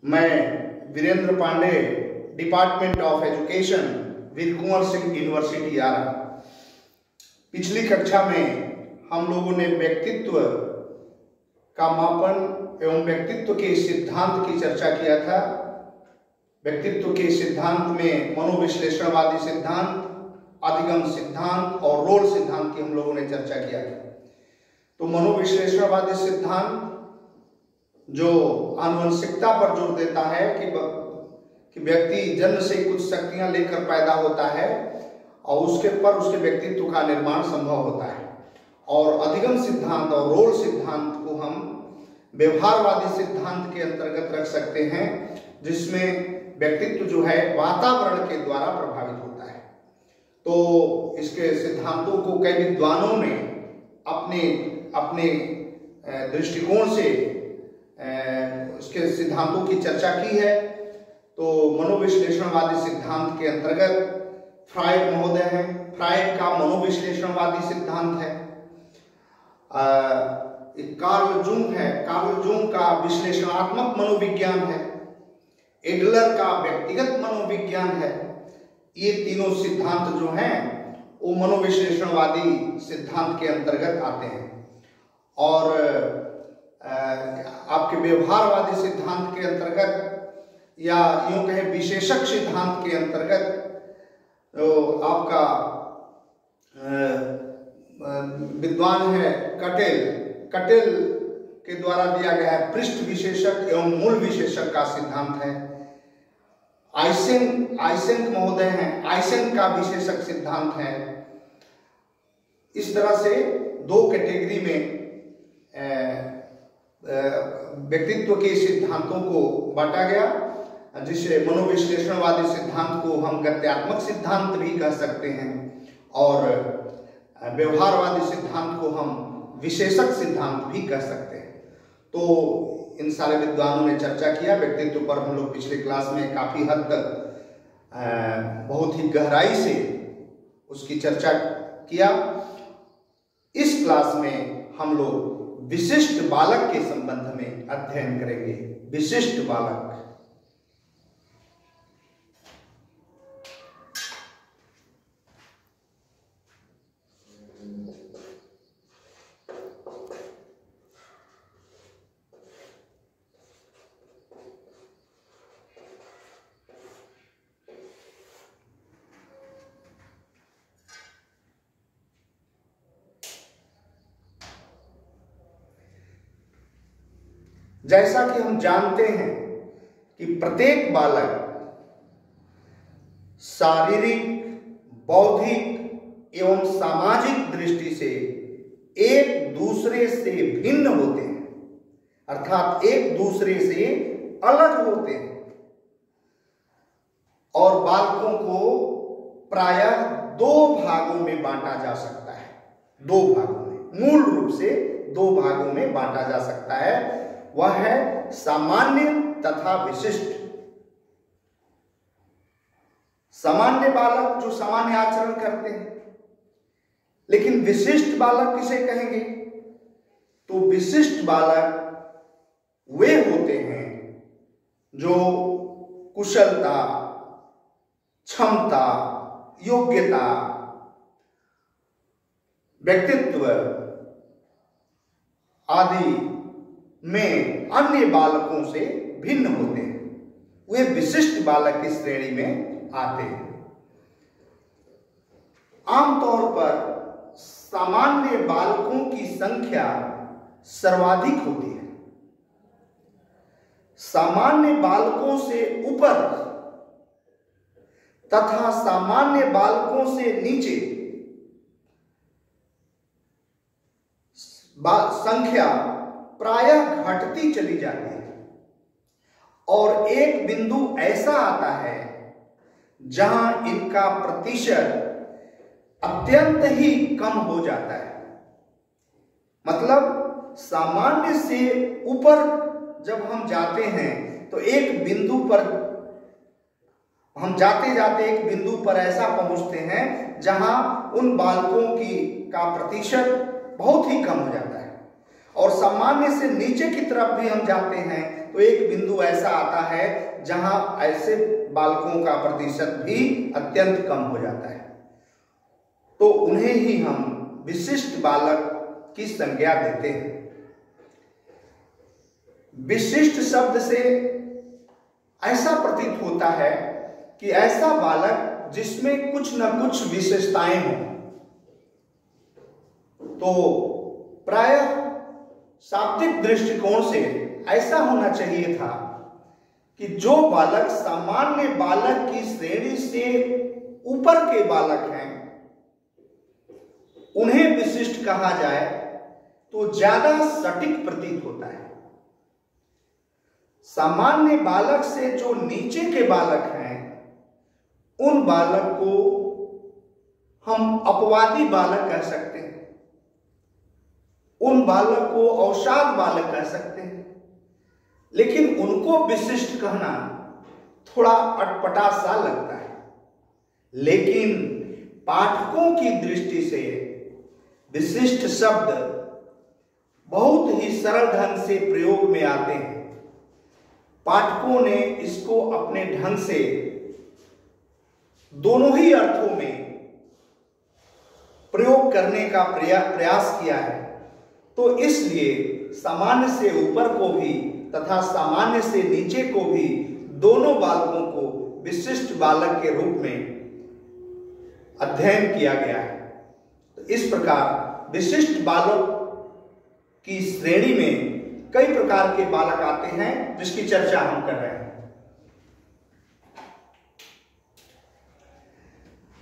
मैं Virendra Pandey, department of education, Veer Kunwar Singh university Arrah. पिछली कक्षा में हम लोगों ने व्यक्तित्व का मापन एवं व्यक्तित्व के सिद्धांत की चर्चा किया था। व्यक्तित्व के सिद्धांत में मनोविश्लेषणवादी सिद्धांत, अधिगम सिद्धांत और रोल सिद्धांत की हम लोगों ने चर्चा किया था। तो मनोविश्लेषणवादी सिद्धांत जो आनुवंशिकता पर जोर देता है कि व्यक्ति जन्म से कुछ शक्तियां लेकर पैदा होता है और उसके व्यक्तित्व का निर्माण संभव होता है। और अधिगम सिद्धांत और रोल सिद्धांत को हम व्यवहारवादी सिद्धांत के अंतर्गत रख सकते हैं, जिसमें व्यक्तित्व जो है वातावरण के द्वारा प्रभावित होता है। तो इसके सिद्धांतों को कई विद्वानों ने अपने दृष्टिकोण से उसके सिद्धांतों की चर्चा की है। तो मनोविश्लेषणवादी सिद्धांत के अंतर्गत फ्रायड महोदय हैं। फ्रायड का मनोविश्लेषणवादी सिद्धांत है। कार्ल जूंग है, कार्ल जूंग का विश्लेषणात्मक मनोविज्ञान है। एडलर का व्यक्तिगत मनोविज्ञान है। ये तीनों सिद्धांत जो हैं वो मनोविश्लेषणवादी सिद्धांत के अंतर्गत आते हैं। और आपके व्यवहारवादी सिद्धांत के अंतर्गत या यूं कहें विशेषक सिद्धांत के अंतर्गत तो आपका विद्वान है कटेल के द्वारा दिया गया है पृष्ठ विशेषक एवं मूल विशेषक का सिद्धांत है। आइसेंक महोदय हैं, आइसेंक का विशेषक सिद्धांत है। इस तरह से दो कैटेगरी में व्यक्तित्व के सिद्धांतों को बांटा गया, जिसे मनोविश्लेषणवादी सिद्धांत को हम गत्यात्मक सिद्धांत भी कह सकते हैं और व्यवहारवादी सिद्धांत को हम विशेषक सिद्धांत भी कह सकते हैं। तो इन सारे विद्वानों ने चर्चा किया। व्यक्तित्व पर हम लोग पिछले क्लास में काफी हद तक बहुत ही गहराई से उसकी चर्चा किया। इस क्लास में हम लोग विशिष्ट बालक के संबंध में अध्ययन करेंगे। विशिष्ट बालक। जैसा कि हम जानते हैं कि प्रत्येक बालक शारीरिक, बौद्धिक एवं सामाजिक दृष्टि से एक दूसरे से भिन्न होते हैं, अर्थात एक दूसरे से अलग होते हैं। और बालकों को प्रायः दो भागों में बांटा जा सकता है। दो भागों में, मूल रूप से दो भागों में बांटा जा सकता है। वह है सामान्य तथा विशिष्ट। सामान्य बालक जो सामान्य आचरण करते हैं, लेकिन विशिष्ट बालक किसे कहेंगे? तो विशिष्ट बालक वे होते हैं जो कुशलता, क्षमता, योग्यता, व्यक्तित्व आदि में अन्य बालकों से भिन्न होते हैं। वे विशिष्ट बालक की श्रेणी में आते हैं। आमतौर पर सामान्य बालकों की संख्या सर्वाधिक होती है। सामान्य बालकों से ऊपर तथा सामान्य बालकों से नीचे संख्या प्रायः घटती चली जाती है और एक बिंदु ऐसा आता है जहां इनका प्रतिशत अत्यंत ही कम हो जाता है। मतलब सामान्य से ऊपर जब हम जाते हैं तो एक बिंदु पर हम जाते जाते एक बिंदु पर ऐसा पहुंचते हैं जहां उन बालकों का प्रतिशत बहुत ही कम हो जाता है और सामान्य से नीचे की तरफ भी हम जाते हैं तो एक बिंदु ऐसा आता है जहां ऐसे बालकों का प्रतिशत भी अत्यंत कम हो जाता है, तो उन्हें ही हम विशिष्ट बालक की संज्ञा देते हैं। विशिष्ट शब्द से ऐसा प्रतीत होता है कि ऐसा बालक जिसमें कुछ न कुछ विशेषताएं हों। तो प्रायः शाब्दिक दृष्टिकोण से ऐसा होना चाहिए था कि जो बालक सामान्य बालक की श्रेणी से ऊपर के बालक हैं उन्हें विशिष्ट कहा जाए तो ज्यादा सटीक प्रतीत होता है। सामान्य बालक से जो नीचे के बालक हैं उन बालक को हम अपवादी बालक कह सकते हैं, उन बालक को अवसाद बालक कह सकते हैं, लेकिन उनको विशिष्ट कहना थोड़ा अटपटा सा लगता है। लेकिन पाठकों की दृष्टि से विशिष्ट शब्द बहुत ही सरल ढंग से प्रयोग में आते हैं। पाठकों ने इसको अपने ढंग से दोनों ही अर्थों में प्रयोग करने का प्रयास किया है। तो इसलिए सामान्य से ऊपर को भी तथा सामान्य से नीचे को भी दोनों बालकों को विशिष्ट बालक के रूप में अध्ययन किया गया है। तो इस प्रकार विशिष्ट बालक की श्रेणी में कई प्रकार के बालक आते हैं जिसकी चर्चा हम कर रहे हैं।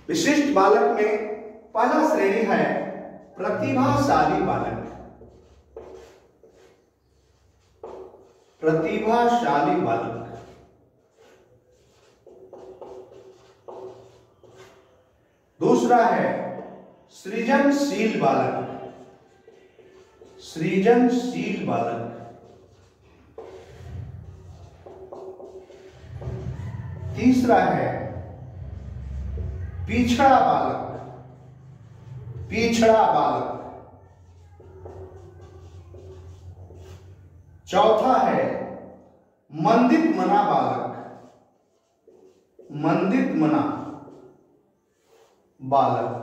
विशिष्ट बालक में पहला श्रेणी है प्रतिभाशाली बालक। प्रतिभाशाली बालक। दूसरा है सृजनशील बालक। सृजनशील बालक। तीसरा है पिछड़ा बालक। पिछड़ा बालक। चौथा है मंदित मना बालक। मंदित मना बालक।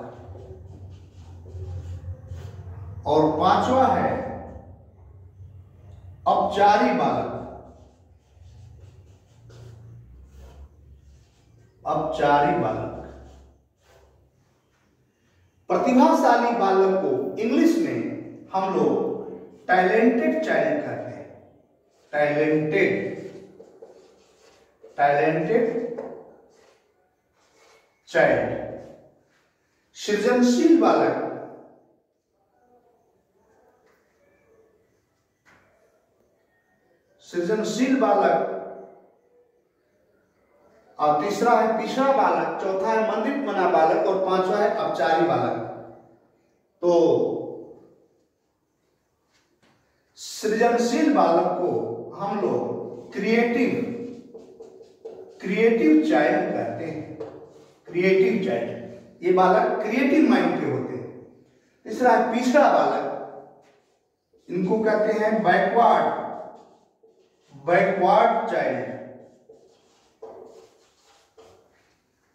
और पांचवा है अपचारी बालक। अपचारी बालक। प्रतिभाशाली बालक को इंग्लिश में हम लोग टैलेंटेड चाइल्ड कहते हैं। Talented child. सृजनशील बालक और तीसरा है पिछड़ा बालक, चौथा है मंदित मना बालक और पांचवा है अपचारी बालक। तो सृजनशील बालक को हम लोग क्रिएटिव चाइल्ड कहते हैं। क्रिएटिव चाइल्ड, ये बालक क्रिएटिव माइंड के होते हैं। तीसरा है पिछड़ा बालक, इनको कहते हैं बैकवर्ड चाइल्ड।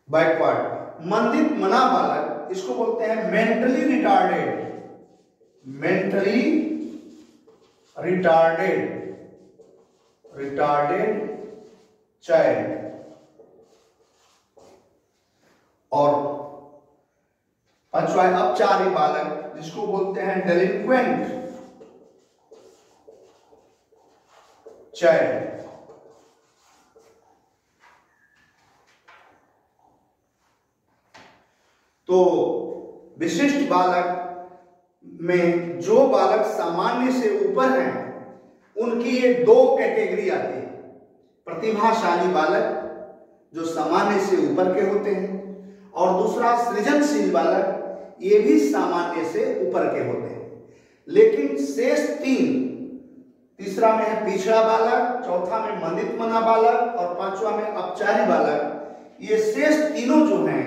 बैकवर्ड। मंदित मना बालक, इसको बोलते हैं मेंटली रिटार्डेड चाइल्ड। और पांचवा है अपचारी बालक, जिसको बोलते हैं डेलिक्वेंट चाइल्ड। तो विशिष्ट बालक में जो बालक सामान्य से ऊपर हैं उनकी ये दो कैटेगरी आती है। प्रतिभाशाली बालक जो सामान्य से ऊपर के होते हैं और दूसरा सृजनशील बालक, ये भी सामान्य से ऊपर के होते हैं। लेकिन शेष तीन, तीसरा में है पिछड़ा बालक, चौथा में मंदित मना बालक और पांचवा में अपचारी बालक, ये शेष तीनों जो हैं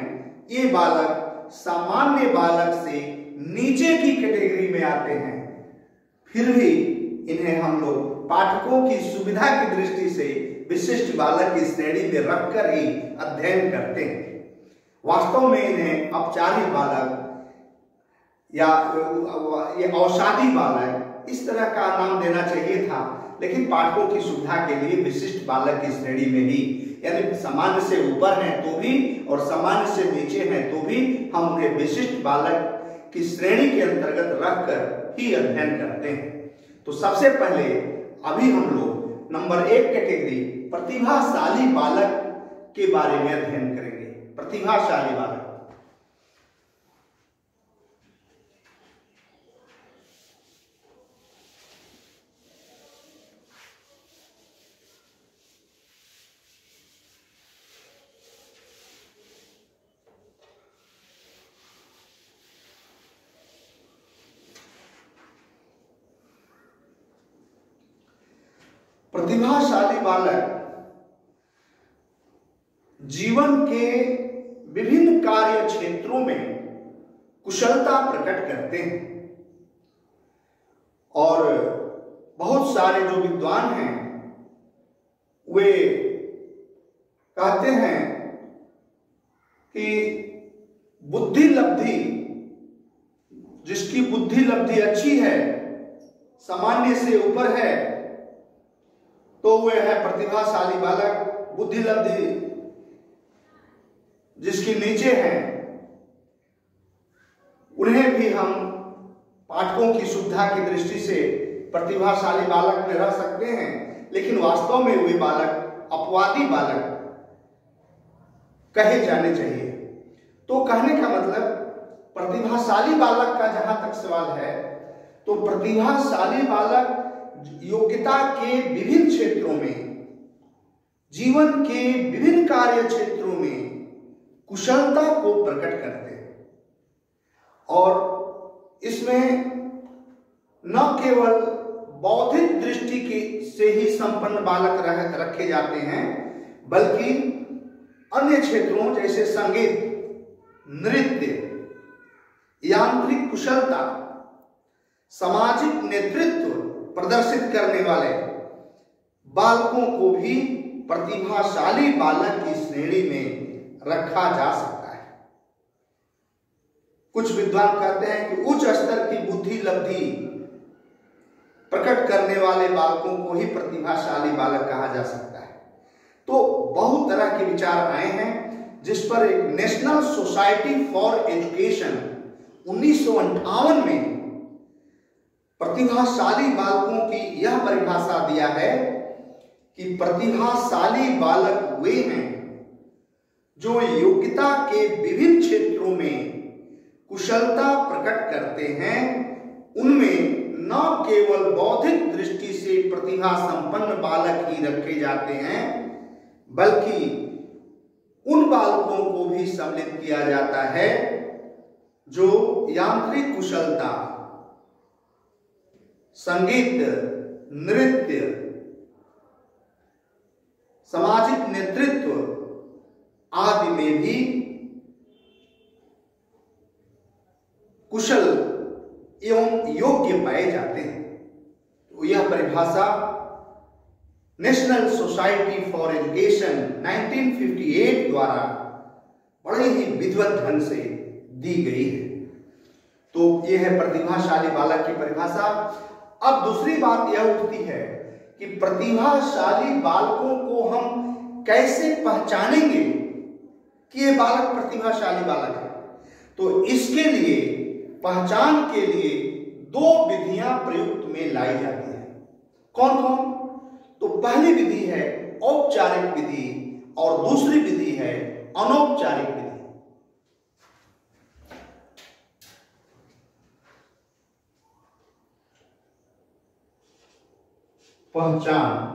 ये बालक सामान्य बालक से नीचे की कैटेगरी में आते हैं। फिर भी इन्हें हम लोग पाठकों की सुविधा की दृष्टि से विशिष्ट बालक की श्रेणी में रखकर ही अध्ययन करते हैं। वास्तव में इन्हें औपचारिक बालक या ये अवसादी बालक इस तरह का नाम देना चाहिए था, लेकिन पाठकों की सुविधा के लिए विशिष्ट बालक की श्रेणी में ही, यानी सामान्य से ऊपर हैं तो भी और सामान्य से नीचे हैं तो भी हम उन्हें विशिष्ट बालक की श्रेणी के अंतर्गत रखकर ही अध्ययन करते हैं। तो सबसे पहले अभी हम लोग नंबर 1 कैटेगरी प्रतिभाशाली बालक के बारे में अध्ययन करेंगे। प्रतिभाशाली बालक, प्रतिभाशाली बालक जीवन के विभिन्न कार्य क्षेत्रों में कुशलता प्रकट करते हैं और बहुत सारे जो विद्वान हैं वे कहते हैं कि बुद्धि लब्धि, जिसकी बुद्धि लब्धि अच्छी है, सामान्य से ऊपर है, तो वह है प्रतिभाशाली बालक। बुद्धि लब्धि जिसकी नीचे है, उन्हें भी हम पाठकों की सुविधा की दृष्टि से प्रतिभाशाली बालक में रख सकते हैं, लेकिन वास्तव में वे बालक अपवादी बालक कहे जाने चाहिए। तो कहने का मतलब प्रतिभाशाली बालक का जहां तक सवाल है, तो प्रतिभाशाली बालक योग्यता के विभिन्न क्षेत्रों में, जीवन के विभिन्न कार्य क्षेत्रों में कुशलता को प्रकट करते हैं और इसमें न केवल बौद्धिक दृष्टि की से ही संपन्न बालक रखे जाते हैं, बल्कि अन्य क्षेत्रों जैसे संगीत, नृत्य, यांत्रिक कुशलता, सामाजिक नेतृत्व प्रदर्शित करने वाले बालकों को भी प्रतिभाशाली बालक की श्रेणी में रखा जा सकता है। कुछ विद्वान कहते हैं कि उच्च स्तर की बुद्धि लब्धि प्रकट करने वाले बालकों को ही प्रतिभाशाली बालक कहा जा सकता है। तो बहुत तरह के विचार आए हैं, जिस पर एक नेशनल सोसाइटी फॉर एजुकेशन 1958 में प्रतिभाशाली बालकों की यह परिभाषा दिया है कि प्रतिभाशाली बालक वे हैं जो योग्यता के विभिन्न क्षेत्रों में कुशलता प्रकट करते हैं। उनमें न केवल बौद्धिक दृष्टि से प्रतिभा संपन्न बालक ही रखे जाते हैं, बल्कि उन बालकों को भी सम्मिलित किया जाता है जो यांत्रिक कुशलता, संगीत, नृत्य, सामाजिक नेतृत्व आदि में भी कुशल एवं योग्य पाए जाते हैं। तो यह परिभाषा नेशनल सोसाइटी फॉर एजुकेशन 1958 द्वारा बड़े ही विधिवत ढंग से दी गई है। तो यह है प्रतिभाशाली बालक की परिभाषा। अब दूसरी बात यह उठती है कि प्रतिभाशाली बालकों को हम कैसे पहचानेंगे कि ये बालक प्रतिभाशाली बालक है। तो इसके लिए पहचान के लिए 2 विधियां प्रयुक्त में लाई जाती है। कौन कौन? तो पहली विधि है औपचारिक विधि और दूसरी विधि है अनौपचारिक विधि। पहचान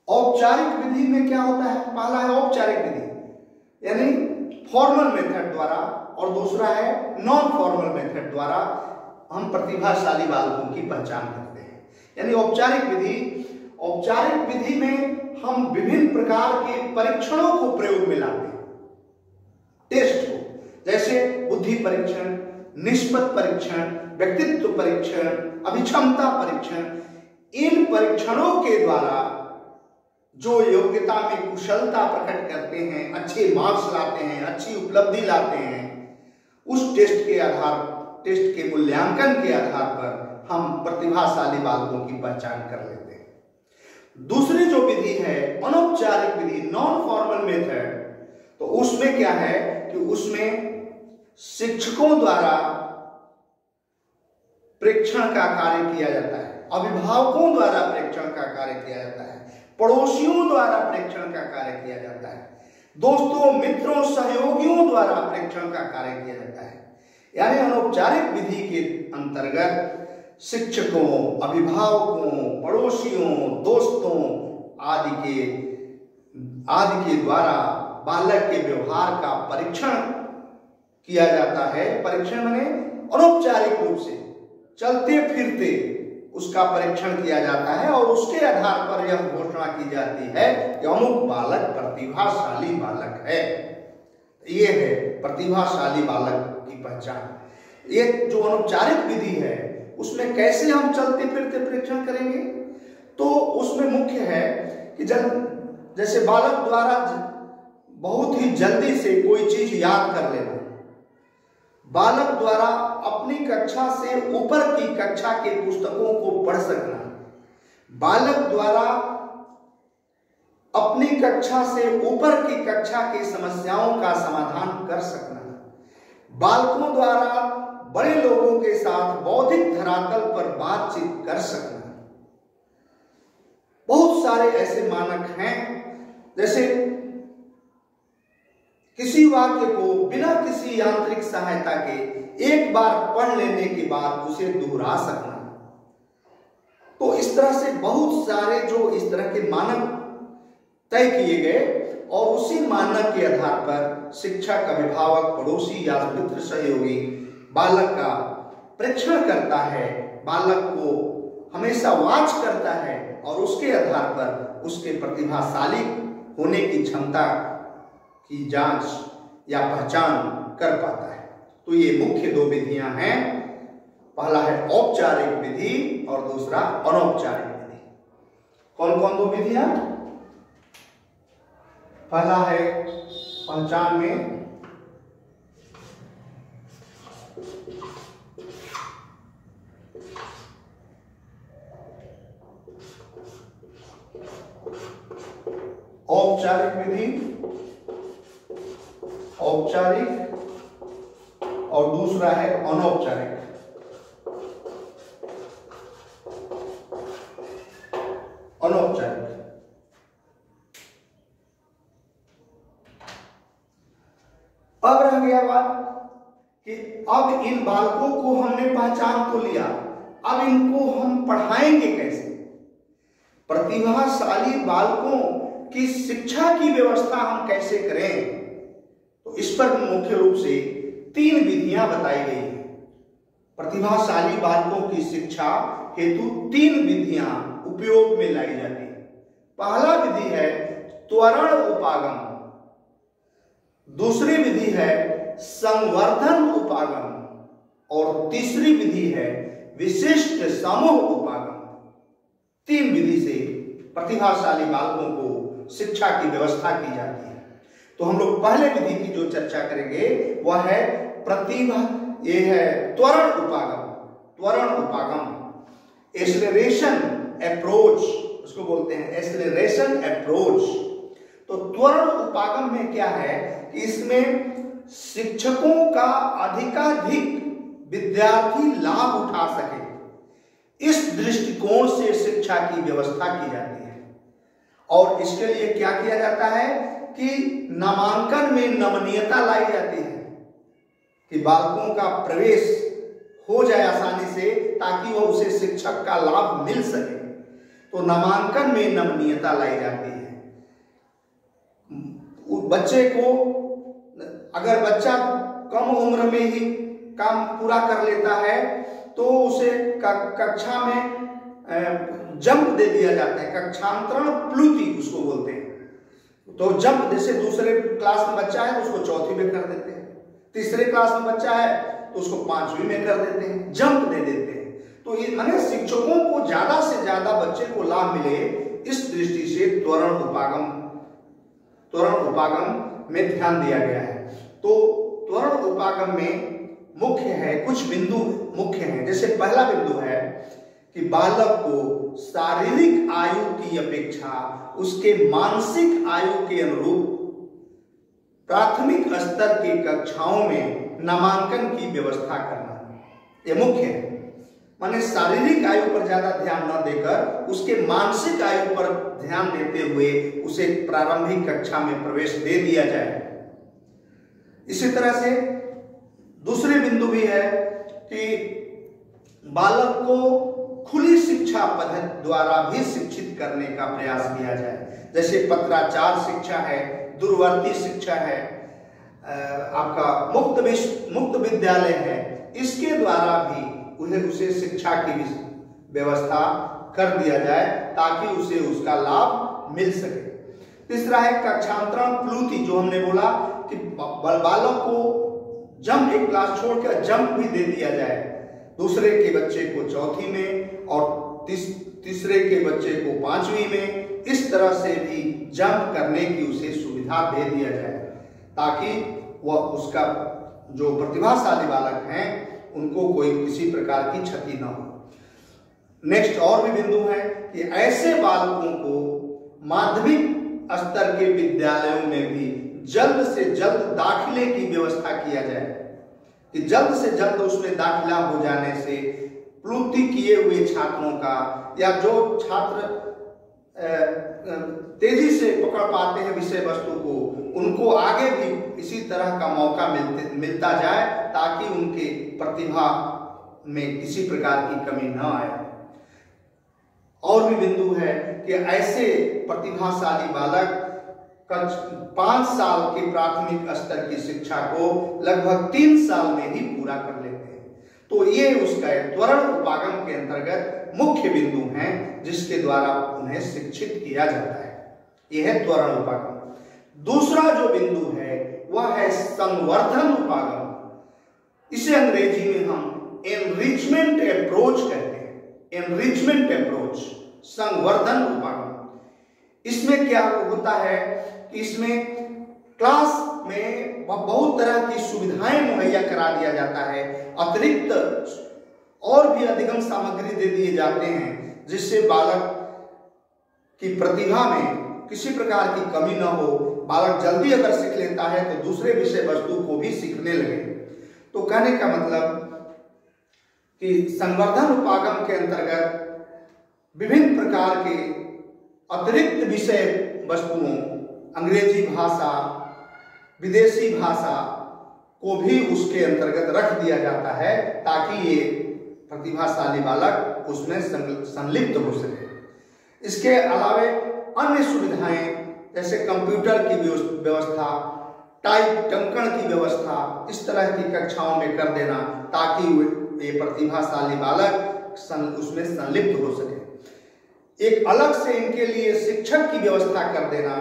औपचारिक विधि में क्या होता है? पहला है औपचारिक विधि यानी फॉर्मल मेथड द्वारा, और दूसरा है नॉन फॉर्मल मेथड द्वारा हम प्रतिभाशाली बालकों की पहचान करते हैं। यानी औपचारिक विधि में हम विभिन्न प्रकार के परीक्षणों को प्रयोग में लाते हैं, टेस्ट को, जैसे बुद्धि परीक्षण, निष्पत्ति परीक्षण, व्यक्तित्व परीक्षण, अभिक्षमता परीक्षण। इन परीक्षणों के द्वारा जो योग्यता में कुशलता प्रकट करते हैं, अच्छे मार्क्स लाते हैं, अच्छी उपलब्धि लाते हैं, उस टेस्ट के मूल्यांकन के आधार पर हम प्रतिभाशाली बालकों की पहचान कर लेते हैं। दूसरी जो विधि है अनौपचारिक विधि, नॉन फॉर्मल मेथड, तो उसमें क्या है कि उसमें शिक्षकों द्वारा प्रेक्षण का कार्य किया जाता है, अभिभावकों द्वारा प्रेक्षण का कार्य किया जाता है, पड़ोसियों द्वारा प्रेक्षण का कार्य किया जाता है, दोस्तों, मित्रों, सहयोगियों द्वारा प्रेक्षण का कार्य किया जाता है। यानी अनौपचारिक विधि के अंतर्गत शिक्षकों, अभिभावकों, पड़ोसियों, दोस्तों आदि के द्वारा बालक के व्यवहार का परीक्षण किया जाता है। परीक्षण माने अनौपचारिक रूप से चलते फिरते उसका परीक्षण किया जाता है और उसके आधार पर यह घोषणा की जाती है कि अमुक बालक प्रतिभाशाली बालक है। ये है प्रतिभाशाली बालक की पहचान। ये जो अनौपचारिक विधि है उसमें कैसे हम चलते फिरते परीक्षण करेंगे, तो उसमें मुख्य है कि जैसे बालक द्वारा बहुत ही जल्दी से कोई चीज याद कर लेना, बालक द्वारा अपनी कक्षा से ऊपर की कक्षा के पुस्तकों को पढ़ सकना, बालक द्वारा अपनी कक्षा से ऊपर की कक्षा की समस्याओं का समाधान कर सकना, बालकों द्वारा बड़े लोगों के साथ बौद्धिक धरातल पर बातचीत कर सकना। बहुत सारे ऐसे मानक हैं, जैसे किसी वाक्य को बिना किसी यांत्रिक सहायता के एक बार पढ़ लेने के बाद उसे दोहरा सकना। तो इस तरह से बहुत सारे जो इस तरह के मानक तय किए गए और उसी मानक के आधार पर शिक्षक, अभिभावक, पड़ोसी या मित्र, सहयोगी बालक का परीक्षण करता है, बालक को हमेशा वाच करता है और उसके आधार पर उसके प्रतिभाशाली होने की क्षमता की जांच या पहचान कर पाता है। तो ये मुख्य दो विधियां हैं, पहला है औपचारिक विधि और दूसरा अनौपचारिक विधि। कौन कौन दो विधियां? पहला है पहचान में औपचारिक विधि, औपचारिक, और दूसरा है अनौपचारिक। अनौपचारिक अब रह गया बात कि अब इन बालकों को हमने पहचान तो लिया, अब इनको हम पढ़ाएंगे कैसे? प्रतिभाशाली बालकों की शिक्षा की व्यवस्था हम कैसे करें? तो इस पर मुख्य रूप से 3 विधियां बताई गई हैं। प्रतिभाशाली बालकों की शिक्षा हेतु 3 विधियां उपयोग में लाई जाती है। पहला विधि है त्वरण उपागम, दूसरी विधि है संवर्धन उपागम और तीसरी विधि है विशिष्ट समूह उपागम। 3 विधि से प्रतिभाशाली बालकों को शिक्षा की व्यवस्था की जाती है। तो हम लोग पहले विधि की जो चर्चा करेंगे वह है ये है त्वरण उपागम। त्वरण उपागम, एक्सेलरेशन अप्रोच, उसको बोलते हैं एक्सेलरेशन अप्रोच। तो त्वरण उपागम में क्या है कि इसमें शिक्षकों का अधिकाधिक विद्यार्थी लाभ उठा सके, इस दृष्टिकोण से शिक्षा की व्यवस्था की जाती है। और इसके लिए क्या किया जाता है कि नामांकन में नमनीयता लाई जाती है कि बालकों का प्रवेश हो जाए आसानी से ताकि वह उसे शिक्षक का लाभ मिल सके। तो नामांकन में नमनीयता लाई जाती है। बच्चे को, अगर बच्चा कम उम्र में ही काम पूरा कर लेता है तो उसे कक्षा में जंप दे दिया जाता है, कक्षांतरण प्लूति उसको बोलते हैं। तो जंप, जैसे दूसरे क्लास में बच्चा है तो उसको चौथी में कर देते हैं, तीसरे क्लास में बच्चा है तो उसको 5वीं में कर देते हैं, जंप दे देते हैं। तो ये माने शिक्षकों को ज्यादा से ज्यादा बच्चे को लाभ मिले, इस दृष्टि से त्वरण उपागम में ध्यान दिया गया है। तो त्वरण उपागम में मुख्य है, कुछ बिंदु मुख्य हैं। जैसे पहला बिंदु है कि बालक को शारीरिक आयु की अपेक्षा उसके मानसिक आयु के अनुरूप प्राथमिक स्तर की कक्षाओं में नामांकन की व्यवस्था करना, यह मुख्य है। माने शारीरिक आयु पर ज्यादा ध्यान न देकर उसके मानसिक आयु पर ध्यान देते हुए उसे प्रारंभिक कक्षा में प्रवेश दे दिया जाए। इसी तरह से दूसरे बिंदु भी है कि बालक को खुली शिक्षा पद्धति द्वारा भी शिक्षित करने का प्रयास किया जाए। जैसे पत्राचार शिक्षा है, दूरवर्ती शिक्षा है, आपका मुक्त विद्यालय है, इसके द्वारा भी उसे शिक्षा की व्यवस्था कर दिया जाए ताकि उसे उसका लाभ मिल सके। तीसरा है कक्षांतरण प्लूति, जो हमने बोला कि बालक को जंप, एक क्लास छोड़कर जंप भी दे दिया जाए, दूसरे के बच्चे को चौथी में और तीसरे के बच्चे को 5वीं में, इस तरह से भी जंप करने की उसे सुविधा दे दिया जाए ताकि वह उसका जो प्रतिभाशाली बालक हैं उनको कोई किसी प्रकार की क्षति न हो। नेक्स्ट और भी बिंदु है कि ऐसे बालकों को माध्यमिक स्तर के विद्यालयों में भी जल्द से जल्द दाखिले की व्यवस्था किया जाए कि जल्द से जल्द उसमें दाखिला हो जाने से प्लूति किए हुए छात्रों का, या जो छात्र तेजी से पकड़ पाते हैं विषय वस्तु को, उनको आगे भी इसी तरह का मौका मिलता जाए ताकि उनके प्रतिभा में किसी प्रकार की कमी न आए। और भी बिंदु है कि ऐसे प्रतिभाशाली बालक 5 साल की प्राथमिक स्तर की शिक्षा को लगभग 3 साल में ही पूरा कर लेते हैं। तो ये उसका त्वरण उपागम के अंतर्गत मुख्य बिंदु हैं जिसके द्वारा उन्हें शिक्षित किया जाता है। यह है त्वरण उपागम। दूसरा जो बिंदु है वह है संवर्धन उपागम। इसे अंग्रेजी में हम एनरिचमेंट अप्रोच कहते हैं। एनरिचमेंट अप्रोच, संवर्धन उपागम। इसमें क्या होता है कि इसमें क्लास में बहुत तरह की सुविधाएं मुहैया करा दिया जाता है, अतिरिक्त और भी अधिगम सामग्री दे दिए जाते हैं जिससे बालक की प्रतिभा में किसी प्रकार की कमी न हो। बालक जल्दी अगर सीख लेता है तो दूसरे विषय वस्तु को भी सीखने लगे। तो कहने का मतलब कि संवर्धन उपागम के अंतर्गत विभिन्न प्रकार के अतिरिक्त विषय वस्तुओं, अंग्रेजी भाषा, विदेशी भाषा को भी उसके अंतर्गत रख दिया जाता है ताकि ये प्रतिभाशाली बालक उसमें संलिप्त हो सके। इसके अलावे अन्य सुविधाएं जैसे कंप्यूटर की व्यवस्था, टाइप टंकण की व्यवस्था, इस तरह की कक्षाओं में कर देना ताकि ये प्रतिभाशाली बालक उसमें संलिप्त हो सके। एक अलग से इनके लिए शिक्षक की व्यवस्था कर देना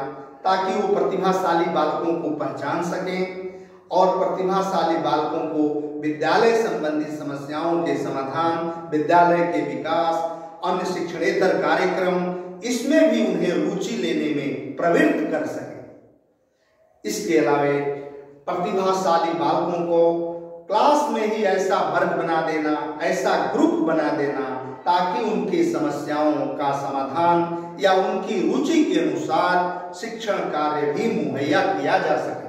ताकि वो प्रतिभाशाली बालकों को पहचान सकें और प्रतिभाशाली बालकों को विद्यालय संबंधी समस्याओं के समाधान, विद्यालय के विकास, अन्य शिक्षणेतर कार्यक्रम, इसमें भी उन्हें रुचि लेने में प्रवृत्त कर सके। इसके अलावे प्रतिभाशाली बालकों को क्लास में ही ऐसा वर्ग बना देना, ऐसा ग्रुप बना देना ताकि उनकी समस्याओं का समाधान या उनकी रुचि के अनुसार शिक्षण कार्य भी मुहैया किया जा सके।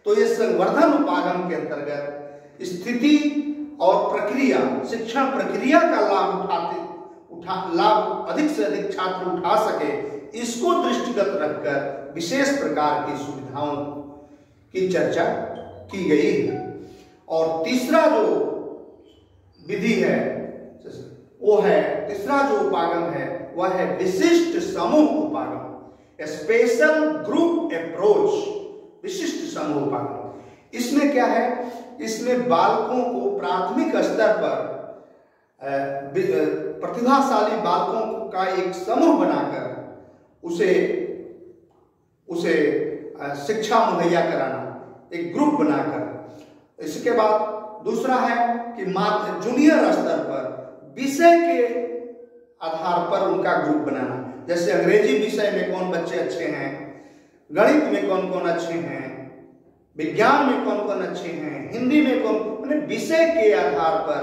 तो ये संवर्धन उपागम के अंतर्गत स्थिति और प्रक्रिया, शिक्षण प्रक्रिया का लाभ अधिक से अधिक छात्र उठा सके, इसको दृष्टिगत रखकर विशेष प्रकार की सुविधाओं की चर्चा की गई है। और तीसरा जो विधि है वो है, तीसरा जो उपागम है वह है विशिष्ट समूह उपागम, स्पेशल ग्रुप अप्रोच, विशिष्ट समूह उपागम। इसमें क्या है, इसमें बालकों को प्राथमिक स्तर पर प्रतिभाशाली बालकों का एक समूह बनाकर उसे उसे शिक्षा मुहैया कराना, एक ग्रुप बनाकर। इसके बाद दूसरा है कि जूनियर स्तर पर विषय के आधार पर उनका ग्रुप बनाना। जैसे अंग्रेजी विषय में कौन बच्चे अच्छे हैं, गणित में कौन कौन अच्छे हैं, विज्ञान में कौन कौन अच्छे हैं, हिंदी में कौन, विषय के आधार पर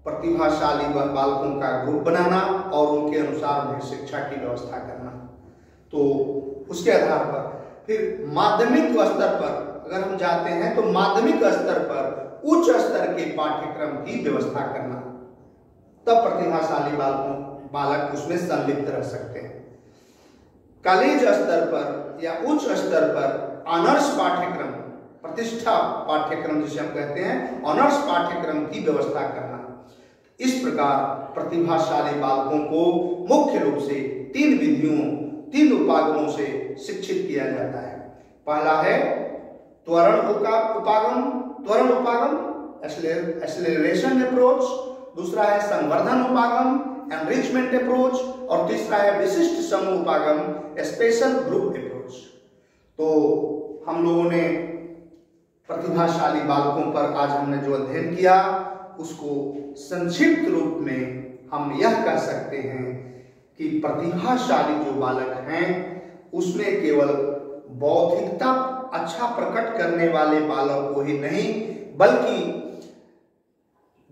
प्रतिभाशाली बालकों का ग्रुप बनाना और उनके अनुसार उन्हें शिक्षा की व्यवस्था करना। तो उसके आधार पर फिर माध्यमिक स्तर पर अगर हम जाते हैं तो माध्यमिक स्तर पर उच्च स्तर के पाठ्यक्रम की व्यवस्था करना, तब प्रतिभाशाली बालक उसमें संलिप्त रह सकते हैं। कॉलेज स्तर पर या उच्च स्तर पर ऑनर्स पाठ्यक्रम, प्रतिष्ठा पाठ्यक्रम जिसे हम कहते हैं, ऑनर्स पाठ्यक्रम की व्यवस्था करना। इस प्रकार प्रतिभाशाली बालकों को मुख्य रूप से 3 विधियों, 3 उपागमों से शिक्षित किया जाता है। पहला है त्वरण उपागम, एक्सेलरेशन अप्रोच, दूसरा है संवर्धन उपागम, एनरिचमेंट अप्रोच, और तीसरा है विशिष्ट समूह उपागम, स्पेशल ग्रुप अप्रोच। तो हम लोगों ने प्रतिभाशाली बालकों पर आज हमने जो अध्ययन किया उसको संक्षिप्त रूप में हम यह कह सकते हैं कि प्रतिभाशाली जो बालक हैं उसमें केवल बौद्धिकता अच्छा प्रकट करने वाले बालक को ही नहीं, बल्कि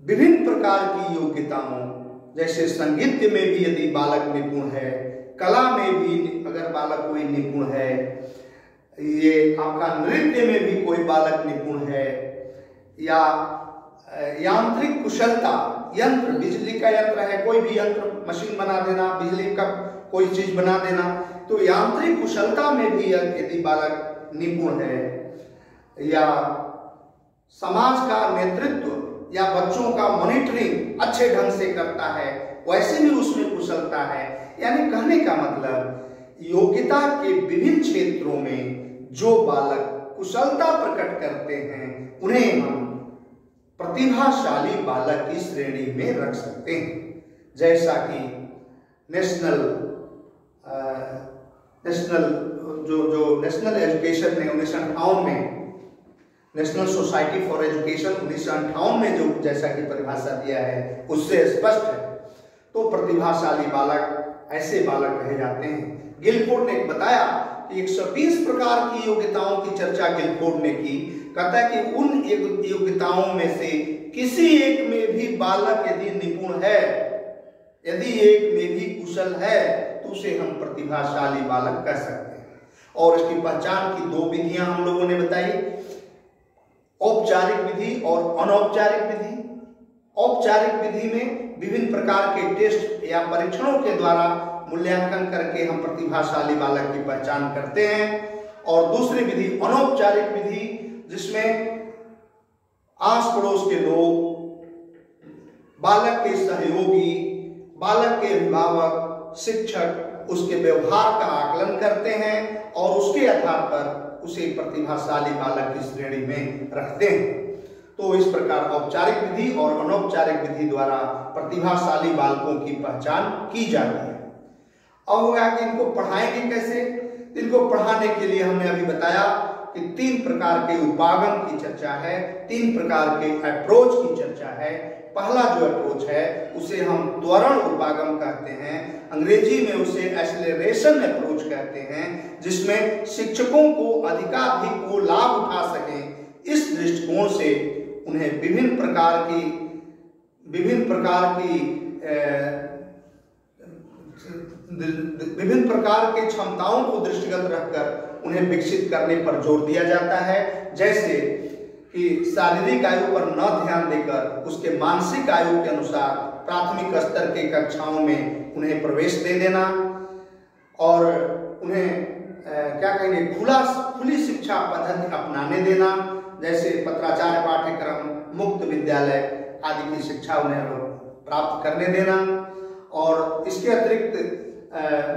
विभिन्न प्रकार की योग्यताओं, जैसे संगीत में भी यदि बालक निपुण है, कला में भी अगर बालक कोई निपुण है, ये आपका नृत्य में भी कोई बालक निपुण है, या यांत्रिक कुशलता, यंत्र, बिजली का यंत्र है, कोई भी यंत्र, मशीन बना देना, बिजली का कोई चीज बना देना, तो यांत्रिक कुशलता में भी यदि बालक निपुण है, या समाज का नेतृत्व या बच्चों का मॉनिटरिंग अच्छे ढंग से करता है, वैसे भी उसमें कुशलता है। यानी कहने का मतलब योग्यता के विभिन्न क्षेत्रों में जो बालक कुशलता प्रकट करते हैं उन्हें हम प्रतिभाशाली बालक की श्रेणी में रख सकते हैं। जैसा कि नेशनल एजुकेशन ने 1958 में, नेशनल सोसाइटी फॉर एजुकेशन 1958 में जो जैसा कि परिभाषा दिया है उससे स्पष्ट है। तो प्रतिभाशाली बालक ऐसे बालक कहे जाते हैं। गिलफोर्ड ने बताया कि 120 प्रकार की योग्यताओं की चर्चा गिलफोर्ड ने की। कहता है कि उन योग्यताओं में से किसी एक में भी बालक यदि निपुण है, यदि एक में भी कुशल है, तो उसे हम प्रतिभाशाली बालक कह सकते हैं। और इसकी पहचान की 2 विधियां हम लोगों ने बताई, औपचारिक विधि और अनौपचारिक विधि। औपचारिक विधि में विभिन्न प्रकार के टेस्ट या परीक्षणों के द्वारा मूल्यांकन करके हम प्रतिभाशाली बालक की पहचान करते हैं। और दूसरी विधि अनौपचारिक विधि, जिसमें आस पड़ोस के लोग, बालक के सहयोगी, बालक के अभिभावक, शिक्षक उसके व्यवहार का आकलन करते हैं और उसके आधार पर उसे प्रतिभाशाली बालक की श्रेणी में रखते हैं। तो इस प्रकार औपचारिक विधि और अनौपचारिक विधि द्वारा प्रतिभाशाली बालकों की पहचान की जाती है। अब होगा कि इनको पढ़ाएंगे कैसे? इनको पढ़ाने के लिए हमने अभी बताया कि 3 प्रकार के उपागम की चर्चा है, 3 प्रकार के अप्रोच की चर्चा है। पहला जो अप्रोच है उसे हम त्वरण उपागम कहते हैं, अंग्रेजी में उसे एक्सेलरेशन अप्रोच कहते हैं, जिसमें शिक्षकों को अधिकाधिक वो लाभ उठा सकें। इस दृष्टिकोण से उन्हें विभिन्न प्रकार के क्षमताओं को दृष्टिगत रखकर उन्हें विकसित करने पर जोर दिया जाता है। जैसे कि शारीरिक आयु पर न ध्यान देकर उसके मानसिक आयु के अनुसार प्राथमिक स्तर के कक्षाओं में उन्हें प्रवेश दे देना, और उन्हें क्या कहेंगे, खुली शिक्षा पद्धति अपनाने देना, जैसे पत्राचार पाठ्यक्रम, मुक्त विद्यालय आदि की शिक्षा उन्हें प्राप्त करने देना। और इसके अतिरिक्त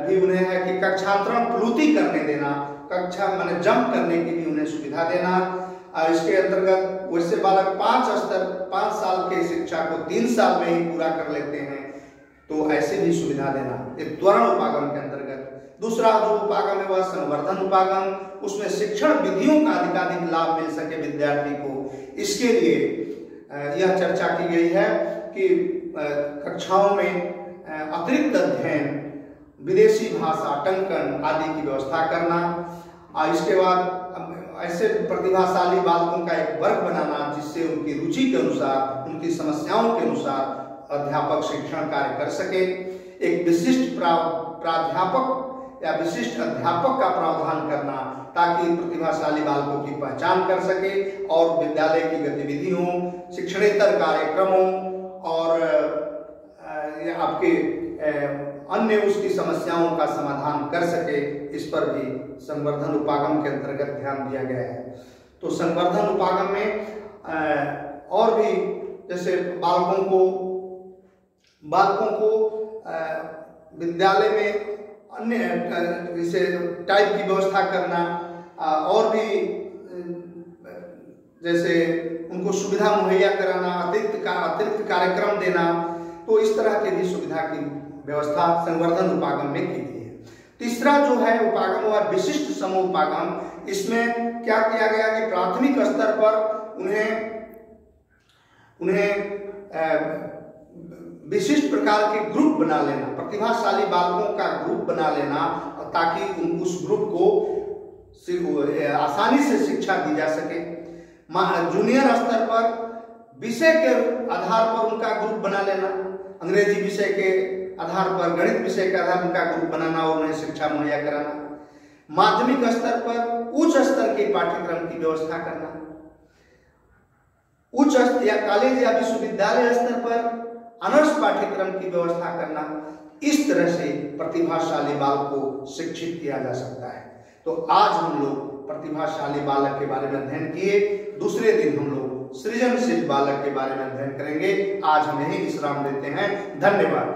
भी उन्हें है कि कक्षांतरण प्लूति करने देना, कक्षा माने जंप करने की भी उन्हें सुविधा देना। इसके अंतर्गत वैसे बालक 5 साल के शिक्षा को 3 साल में ही पूरा कर लेते हैं, तो ऐसे भी सुविधा देना, एक त्वरण उपागम के अंतर्गत। दूसरा जो उपागम है वह संवर्धन उपागम, उसमें शिक्षण विधियों का अधिकाधिक लाभ मिल सके विद्यार्थी को। इसके लिए यह चर्चा की गई है कि कक्षाओं में अतिरिक्त अध्ययन, विदेशी भाषा, टंकन आदि की व्यवस्था करना। इसके बाद ऐसे प्रतिभाशाली बालकों का एक वर्ग बनाना जिससे उनकी रुचि के अनुसार, उनकी समस्याओं के अनुसार अध्यापक शिक्षण कार्य कर सके। एक विशिष्ट प्राध्यापक या विशिष्ट अध्यापक का प्रावधान करना ताकि प्रतिभाशाली बालकों की पहचान कर सके और विद्यालय की गतिविधियों, शिक्षणेतर कार्यक्रमों और आपके अन्य उसकी समस्याओं का समाधान कर सके। इस पर भी संवर्धन उपागम के अंतर्गत ध्यान दिया गया है। तो संवर्धन उपागम में और भी जैसे बालकों को विद्यालय में अन्य जैसे टाइप की व्यवस्था करना और भी जैसे उनको सुविधा मुहैया कराना, अतिरिक्त कार्यक्रम देना, तो इस तरह के भी सुविधा की व्यवस्था संवर्धन उपागम में की गई है। तीसरा जो है उपागम हुआ विशिष्ट समूह उपागम। इसमें क्या किया गया कि प्राथमिक स्तर पर उन्हें विशिष्ट प्रकार के ग्रुप बना लेना, प्रतिभाशाली बालकों का ग्रुप बना लेना, ताकि उस ग्रुप को आसानी से शिक्षा दी जा सके। जूनियर स्तर पर विषय के आधार पर उनका ग्रुप बना लेना, अंग्रेजी विषय के आधार पर, गणित विषय के आधार पर उनका ग्रुप बनाना और उन्हें शिक्षा मुहैया कराना। माध्यमिक स्तर पर उच्च स्तर के पाठ्यक्रम की व्यवस्था करना, उच्च या कॉलेज या विश्वविद्यालय स्तर पर अनर्स पाठ्यक्रम की व्यवस्था करना। इस तरह से प्रतिभाशाली बालक को शिक्षित किया जा सकता है। तो आज हम लोग प्रतिभाशाली बालक के बारे में अध्ययन किए। दूसरे दिन हम लोग सृजनशील बालक के बारे में अध्ययन करेंगे। आज हम यही विश्राम देते हैं। धन्यवाद।